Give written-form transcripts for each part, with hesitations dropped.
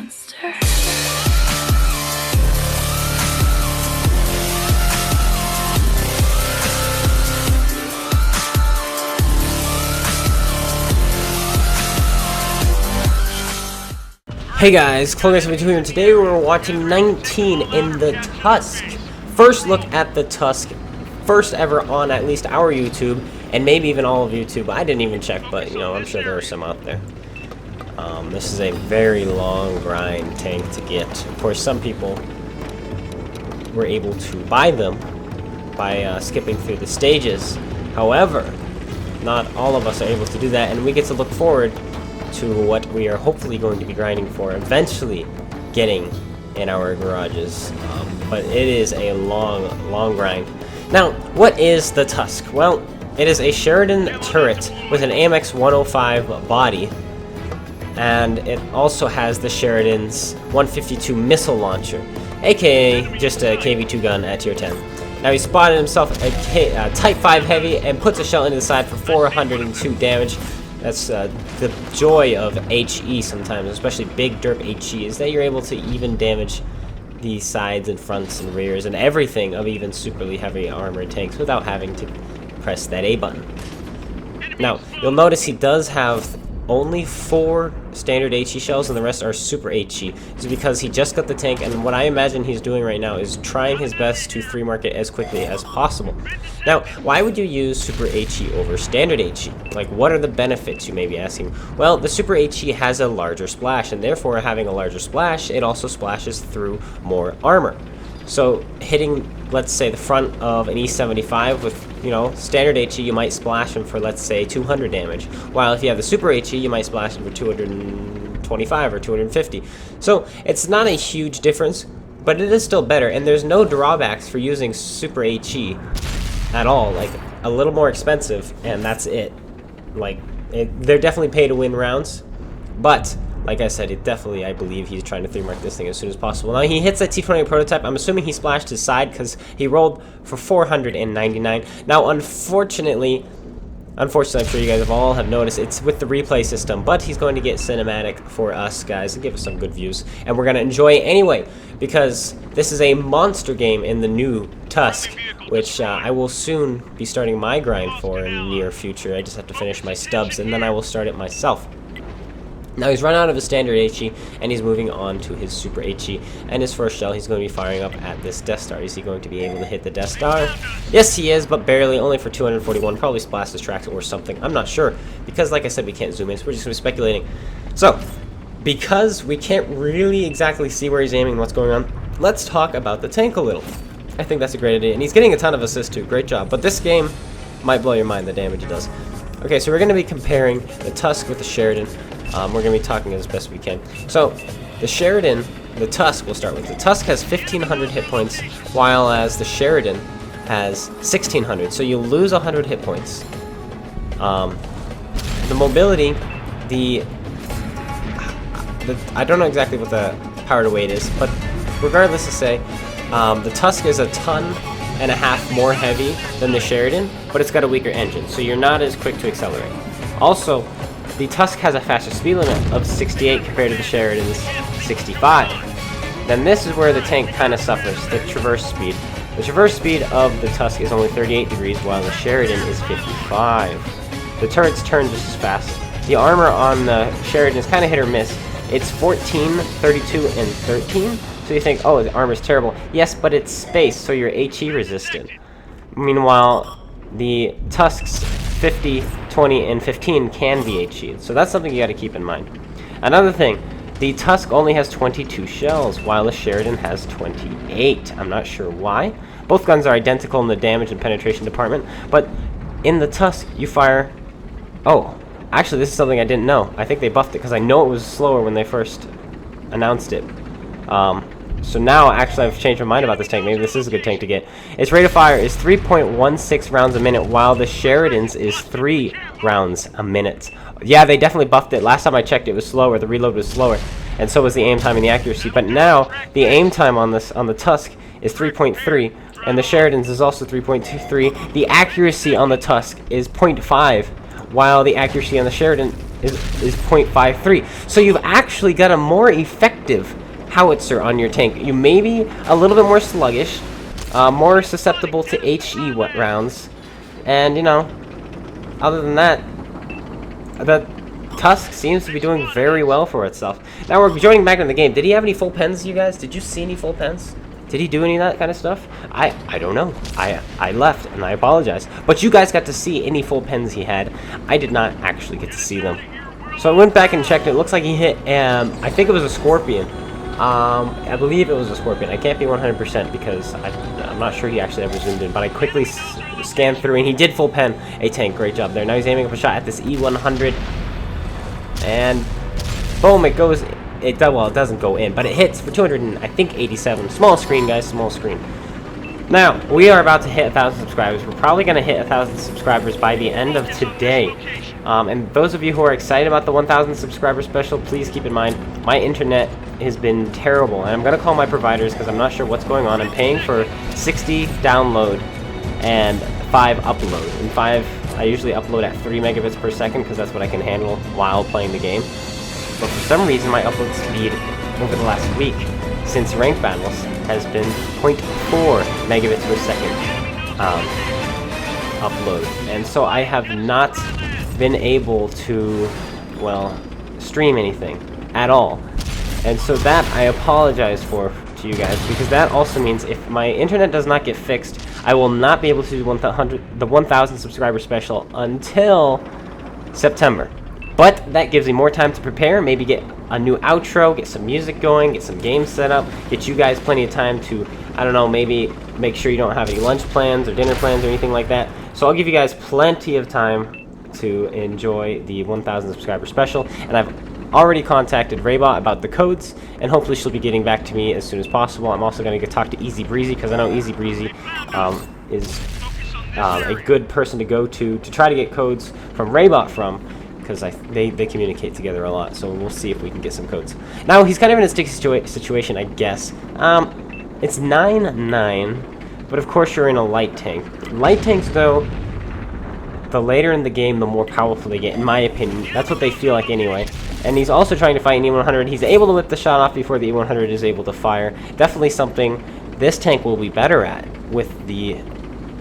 monster. Hey guys, Clovis72 here, and today we're watching 19 in the Tusk. First look at the Tusk, first ever on at least our YouTube, and maybe even all of YouTube. I didn't even check, but you know, I'm sure there are some out there. This is a very long grind tank to get. Of course, some people were able to buy them by skipping through the stages. However, not all of us are able to do that, and we get to look forward to what we are hopefully going to be grinding for, eventually getting in our garages. But it is a long grind. Now, what is the Tusk? Well, it is a Sheridan turret with an AMX 105 body, and it also has the Sheridan's 152 missile launcher, aka just a KV-2 gun at tier 10. Now he spotted himself a Type 5 heavy and puts a shell into the side for 402 damage. That's the joy of HE sometimes, especially big derp HE, is that you're able to even damage the sides and fronts and rears and everything of even superly heavy armored tanks without having to press that A button. Now, you'll notice he does have only 4 standard HE shells and the rest are super HE. It's because he just got the tank, and what I imagine he's doing right now is trying his best to free market as quickly as possible. Now, why would you use super HE over standard HE? Like, what are the benefits, you may be asking? Well, the super HE has a larger splash, and therefore having a larger splash, it also splashes through more armor. So hitting, let's say, the front of an E75 with, you know, standard HE, you might splash him for, let's say, 200 damage. While if you have the super HE, you might splash him for 225 or 250. So it's not a huge difference, but it is still better, and there's no drawbacks for using super HE at all. Like, a little more expensive, and that's it. Like, they're definitely pay to win rounds, but like I said, it definitely, I believe he's trying to 3-mark this thing as soon as possible. Now, he hits that T-28 prototype. I'm assuming he splashed his side because he rolled for 499. Now, unfortunately, I'm sure you guys all have noticed, it's with the replay system, but he's going to get cinematic for us guys and give us some good views, and we're going to enjoy it anyway, because this is a monster game in the new Tusk, which I will soon be starting my grind for in the near future. I just have to finish my stubs, and then I will start it myself. Now he's run out of his standard HE, and he's moving on to his super HE, and his first shell he's going to be firing up at this Death Star. Is he going to be able to hit the Death Star? Yes, he is, but barely, only for 241, probably splash his tracks or something. I'm not sure, because like I said, we can't zoom in, so we're just going to be speculating. So, because we can't really exactly see where he's aiming and what's going on, let's talk about the tank a little. I think that's a great idea, and he's getting a ton of assists too, great job. But this game might blow your mind, the damage it does. Okay, so we're going to be comparing the Tusk with the Sheridan. We're going to be talking as best we can. So, the Sheridan, the Tusk, we'll start with. The Tusk has 1,500 hit points, while as the Sheridan has 1,600. So you lose 100 hit points. The mobility, I don't know exactly what the power to weight is, but regardless to say, the Tusk is a ton and a half more heavy than the Sheridan, but it's got a weaker engine, so you're not as quick to accelerate. Also, the Tusk has a faster speed limit of 68 compared to the Sheridan's 65. Then this is where the tank kind of suffers, the traverse speed. The traverse speed of the Tusk is only 38 degrees, while the Sheridan is 55. The turrets turn just as fast. The armor on the Sheridan is kind of hit or miss. It's 14, 32, and 13. So you think, oh, the armor's terrible. Yes, but it's space, so you're HE resistant. Meanwhile, the Tusk's 50, 20, and 15 can be HE, so that's something you got to keep in mind. Another thing, the Tusk only has 22 shells, while the Sheridan has 28. I'm not sure why. Both guns are identical in the damage and penetration department, but in the Tusk, you fire... Oh, actually, this is something I didn't know. I think they buffed it, because I know it was slower when they first announced it. So now, actually, I've changed my mind about this tank. Maybe this is a good tank to get. Its rate of fire is 3.16 rounds a minute, while the Sheridan's is 3 rounds a minute. Yeah, they definitely buffed it. Last time I checked, it was slower. The reload was slower, and so was the aim time and the accuracy. But now, the aim time on the Tusk is 3.3, and the Sheridan's is also 3.23. The accuracy on the Tusk is 0.5, while the accuracy on the Sheridan is 0.53. So you've actually got a more effective howitzer on your tank. You may be a little bit more sluggish, more susceptible to HE rounds, and you know, other than that, the Tusk seems to be doing very well for itself. Now we're joining back in the game. Did he have any full pens, you guys? Did you see any full pens? Did he do any of that kind of stuff? I don't know. I left, and I apologize. But you guys got to see any full pens he had. I did not actually get to see them. So I went back and checked. It looks like he hit, I think it was a Scorpion. I believe it was a Scorpion. I can't be 100% because I'm not sure he actually ever zoomed in. But I quickly scanned through, and he did full pen a tank. Great job there. Now he's aiming up a shot at this E100. And boom, it goes. It doesn't go in, but it hits for 287. Small screen, guys, small screen. Now, we are about to hit 1,000 subscribers. We're probably going to hit 1,000 subscribers by the end of today. And those of you who are excited about the 1,000 subscriber special, please keep in mind, my internet has been terrible. And I'm going to call my providers because I'm not sure what's going on. I'm paying for 60 download and 5 upload. And 5, I usually upload at 3 megabits per second because that's what I can handle while playing the game. But for some reason, my upload speed over the last week, since ranked battles, has been 0.4 megabits per second upload. And so I have not been able to, well, stream anything at all. And so that I apologize for to you guys, because that also means if my internet does not get fixed, I will not be able to do the 1,000 subscriber special until September. But that gives me more time to prepare, maybe get a new outro, get some music going, get some games set up, get you guys plenty of time to, I don't know, maybe make sure you don't have any lunch plans or dinner plans or anything like that. So I'll give you guys plenty of time to enjoy the 1,000 subscriber special. And I've already contacted Raybot about the codes, and hopefully she'll be getting back to me as soon as possible. I'm also going to go talk to Easy Breezy, because I know Easy Breezy is a good person to go to try to get codes from Raybot from, because they communicate together a lot. So we'll see if we can get some codes. Now he's kind of in a sticky situation, I guess. It's 9-9, but of course you're in a light tank. Light tanks, though, the later in the game, the more powerful they get, in my opinion. That's what they feel like anyway. And he's also trying to fight an E100. He's able to whip the shot off before the E100 is able to fire. Definitely something this tank will be better at with the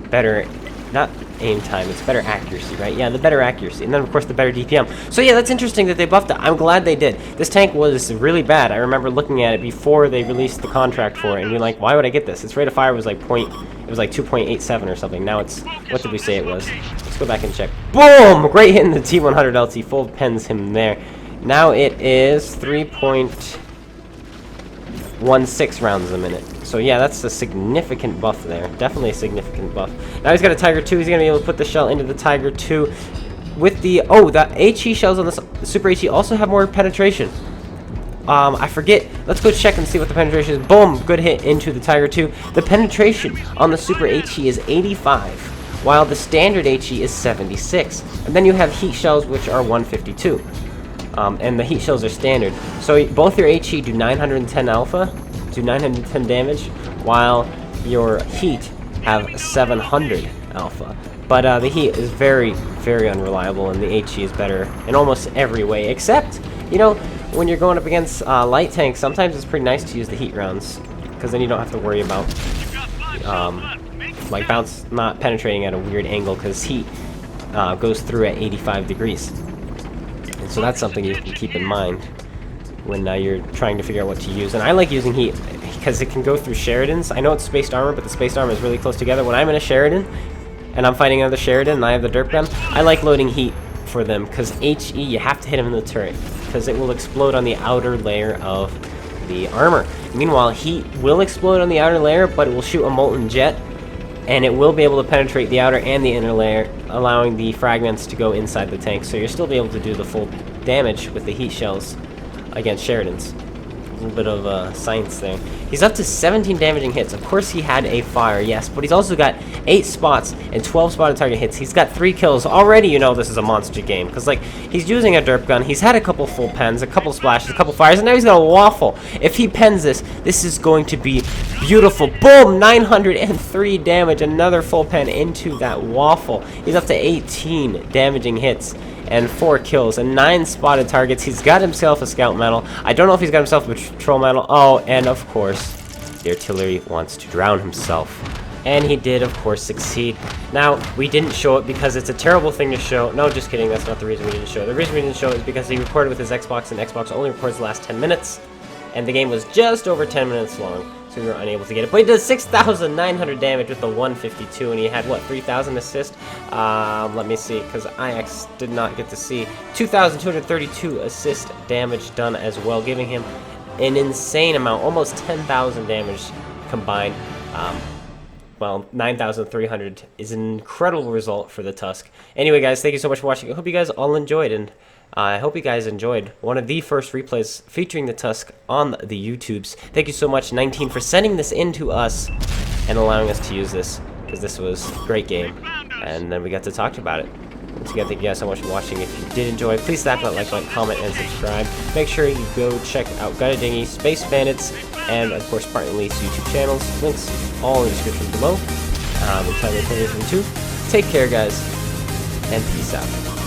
better, not aim time, it's better accuracy, right? Yeah, the better accuracy, and then of course the better DPM. So yeah, that's interesting that they buffed it. I'm glad they did. This tank was really bad. I remember looking at it before they released the contract for it and being like, why would I get this? Its rate of fire was like 2.87 or something. Now it's, what did we say it was? Let's go back and check. Boom! Great hit in the T100 LT. Full pens him there. Now it is 3.16 rounds a minute. So yeah, that's a significant buff there. Definitely a significant buff. Now he's got a Tiger 2. He's going to be able to put the shell into the Tiger 2. With the... Oh, the HE shells on the Super HE also have more penetration. I forget. Let's go check and see what the penetration is. Boom! Good hit into the Tiger 2. The penetration on the Super HE is 85, while the standard HE is 76. And then you have heat shells, which are 152. And the heat shells are standard. So both your HE do 910 alpha, do 910 damage, while your heat have 700 alpha. But the heat is very, very unreliable, and the HE is better in almost every way, except, you know, when you're going up against light tanks, sometimes it's pretty nice to use the heat rounds, because then you don't have to worry about like bounce not penetrating at a weird angle, because heat goes through at 85 degrees. And so that's something you can keep in mind when you're trying to figure out what to use. And I like using heat because it can go through Sheridans. I know it's spaced armor, but the spaced armor is really close together. When I'm in a Sheridan and I'm fighting another Sheridan and I have the derp gun, I like loading heat for them, because HE, you have to hit him in the turret, because it will explode on the outer layer of the armor. Meanwhile, heat will explode on the outer layer, but it will shoot a molten jet, and it will be able to penetrate the outer and the inner layer, allowing the fragments to go inside the tank. So you'll still be able to do the full damage with the heat shells against Sheridans. A little bit of science there. He's up to 17 damaging hits. Of course he had a fire, yes, but he's also got 8 spots and 12 spotted target hits. He's got 3 kills. Already you know this is a monster game, because like, he's using a derp gun, he's had a couple full pens, a couple splashes, a couple fires, and now he's got a waffle. If he pens this, this is going to be beautiful. Boom! 903 damage, another full pen into that waffle. He's up to 18 damaging hits. and 4 kills and 9 spotted targets. He's got himself a scout medal. I don't know if he's got himself a patrol medal. Oh, and of course, the artillery wants to drown himself. And he did, of course, succeed. Now, we didn't show it because it's a terrible thing to show. No, just kidding. That's not the reason we didn't show it. The reason we didn't show it is because he recorded with his Xbox, and Xbox only records the last 10 minutes. And the game was just over 10 minutes long, so we were unable to get it. But he did 6,900 damage with the 152, and he had, what, 3,000 assist? Let me see, because I did not get to see. 2,232 assist damage done as well, giving him an insane amount, almost 10,000 damage combined. Well, 9,300 is an incredible result for the Tusk. Anyway, guys, thank you so much for watching. I hope you guys all enjoyed, and I hope you guys enjoyed one of the first replays featuring the Tusk on the YouTubes. Thank you so much, 19, for sending this in to us and allowing us to use this, because this was a great game, and then we got to talk about it. Once again, thank you guys so much for watching. If you did enjoy, please slap that like button, comment, and subscribe. Make sure you go check out GotADingy, Space Bandits, and of course Spartan Lee's YouTube channels. Links all in the description below. Until 2022, take care, guys, and peace out.